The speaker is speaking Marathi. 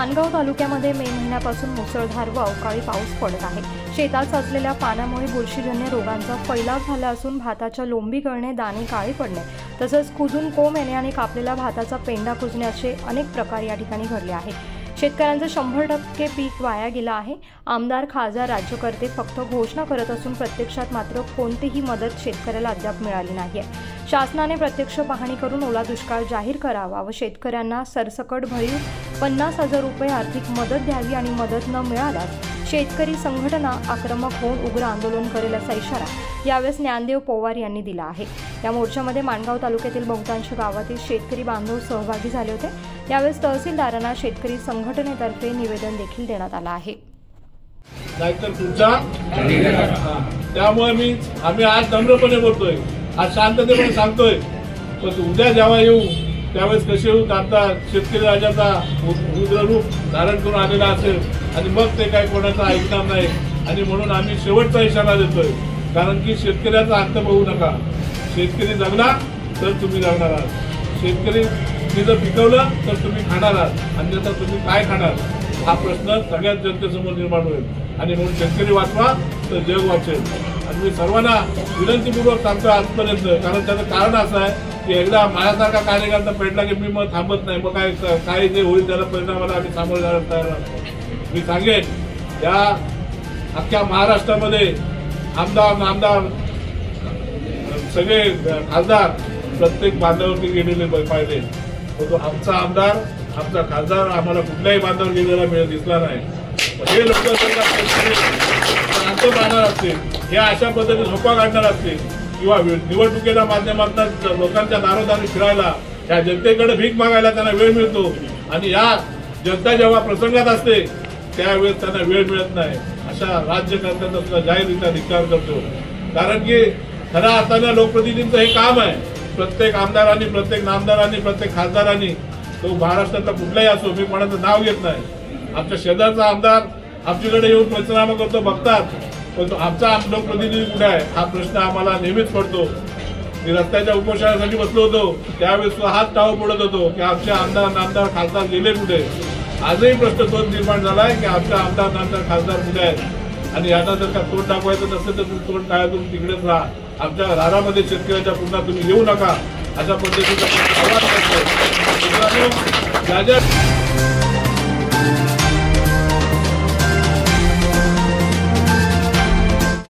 माणगाव तालुक्यामध्ये मे महिन्यापासून मुसळधार व अवकाळी पाऊस पडत आहे। शेतात साचलेल्या पाण्यामुळे बुरशीजन्य रोगांचा फैलाव झाला असून भाताच्या लोंबी गळणे, दाणे काळे पडणे तसंच कुजून कोंब येणे आणि कापलेल्या भाताचा पेंडा कुजणे असे अनेक प्रकार या ठिकाणी घडले आहे। शेतकऱ्यांचं 100% पीक वाया गेलं आहे। आमदार, खासदार, राज्यकर्ते फक्त घोषणा करत असून प्रत्यक्षात मात्र कोणतीही मदत शेतकऱ्याला अद्याप मिळाली नाही आहे। शासनाने प्रत्यक्ष पाहणी करून ओला दुष्काळ जाहीर करावा व शेतकऱ्यांना सरसकट भरीव 50,000 रुपये आर्थिक मदत द्यावी आणि मदत न मिळाल्यास शेतकरी संघटना आक्रमक होऊन उग्र आंदोलन करेल असा इशारा यावेळेस ज्ञानदेव पवार यांनी दिला आहे। या मोर्चामध्ये माणगाव तालुक्यातील बहुतांश गावातील शेतकरी बांधव सहभागी झाले होते। यावेळेस तहसीलदारांना शेतकरी संघटनेतर्फे निवेदन देखील देण्यात आलं आहे। नाहीतर तुमचा त्यामुळे आम्ही आज नम्रपणे बोलतोय, आज शांततेपणे सांगतोय, पण उद्या जेव्हा येऊ त्यावेळेस कसे येऊ आता शेतकरी राजाचा उग्र रूप धारण करून आलेला असेल आणि मग ते काय कोणाचं ऐकणार नाही। आणि म्हणून आम्ही शेवटचा इशारा देतोय, कारण की शेतकऱ्याचा अंत बघू नका। शेतकरी जगला तर तुम्ही जगणार आहात, शेतकरी जर पिकवलं तर तुम्ही खाणार आहात, अन्यथा तुम्ही काय खाणार हा प्रश्न सगळ्याच जनतेसमोर निर्माण होईल। आणि म्हणून शेतकरी वाचवा तर जग वाचेल। आणि मी सर्वांना विनंतीपूर्वक सांगतो आजपर्यंत, कारण त्याचं कारण असं आहे की एकदा माझ्यासारखा कार्यकर्ता पेटला की मी मग थांबत नाही, मग काय जे होईल त्याला परिणामाला आम्ही सामोरे जायला तयार असतो। मी सांगेन या अख्ख्या महाराष्ट्रामध्ये आमदार सगळे खासदार प्रत्येक बांधावरती गेलेले पाहिले, तो आमचा आमदार आमचा खासदार आम्हाला कुठल्याही बांधावर गेलेला दिसला नाही। हे लोक शांत राहणार असतील, हे अशा पद्धतीने झोपा काढणार असतील किंवा निवडणुकीच्या माध्यमातून लोकांच्या दारोदारी फिरायला, या जनतेकडे भीक मागायला त्यांना वेळ मिळतो आणि या जनता जेव्हा प्रसंगात असते त्यावेळेस त्यांना वेळ मिळत नाही, अशा राज्यकर्त्यांचा सुद्धा जाहीररित्या धिक्कार करतो। कारण की खऱ्या अर्थाने लोकप्रतिनिधींचं हे काम आहे। प्रत्येक आमदारांनी, प्रत्येक नामदारांनी, प्रत्येक खासदारांनी, तो महाराष्ट्रातला कुठलाही असो, मी कोणाचं नाव घेत नाही, आमच्या शेजारचा आमदार आमच्याकडे येऊन पंचनामा करतो बघतात, पण तो आमचा लोकप्रतिनिधी कुठे आहे हा प्रश्न आम्हाला नेहमीच पडतो। मी रस्त्याच्या उपोषणासाठी बसलो होतो त्यावेळेस हात टाळू पडत होतो की आमचे आमदार, नामदार, खासदार गेले कुठे। आजही प्रश्न तोच निर्माण झालाय की आमचा आमदार, नामदार, खासदार कुठे आहेत। आणि यांना जर का तोंड दाखवायचं नसेल तर तुम्ही तोंड टाळ्यातून तिकडेच राहा, आमच्या रानामध्ये शेतकऱ्याच्या पुन्हा तुम्ही येऊ नका, अशा पद्धतीचा आवाज करतो।